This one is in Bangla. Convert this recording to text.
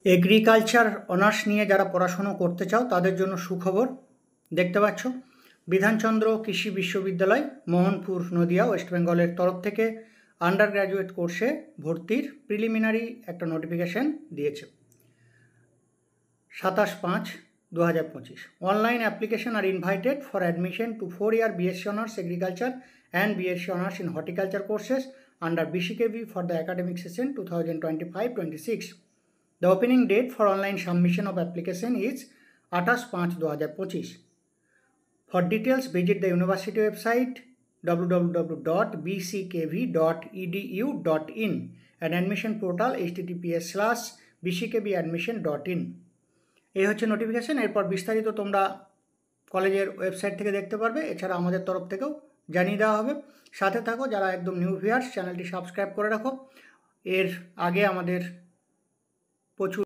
এগ্রিকালচার অনার্স নিয়ে যারা পড়াশুনো করতে চাও তাদের জন্য সুখবর। দেখতে পাচ্ছ বিধানচন্দ্র কৃষি বিশ্ববিদ্যালয় মোহনপুর নদিয়া ওয়েস্ট বেঙ্গলের তরফ থেকে আন্ডার গ্র্যাজুয়েট কোর্সে ভর্তির প্রিলিমিনারি একটা নোটিফিকেশান দিয়েছে 27/5/2025। অনলাইন অ্যাপ্লিকেশন আর invited for admission to 4-year BSc Honours Agriculture and BSc Honours in Horticulture courses under BCKV for the academic session 2025-26. The opening date for online submission of application is 28/5/2025. For details, visit the university website www.bckv.edu.in and admission portal https:/bckvadmission.in. এই হচ্ছে নোটিফিকেশন। এরপর বিস্তারিত তোমরা কলেজের ওয়েবসাইট থেকে দেখতে পারবে, এছাড়া আমাদের তরফ থেকেও জানিয়ে দেওয়া হবে। সাথে থাকো, যারা একদম নিউ ভিউয়ার্স চ্যানেলটি সাবস্ক্রাইব করে রাখো। এর আগে আমাদের প্রচুর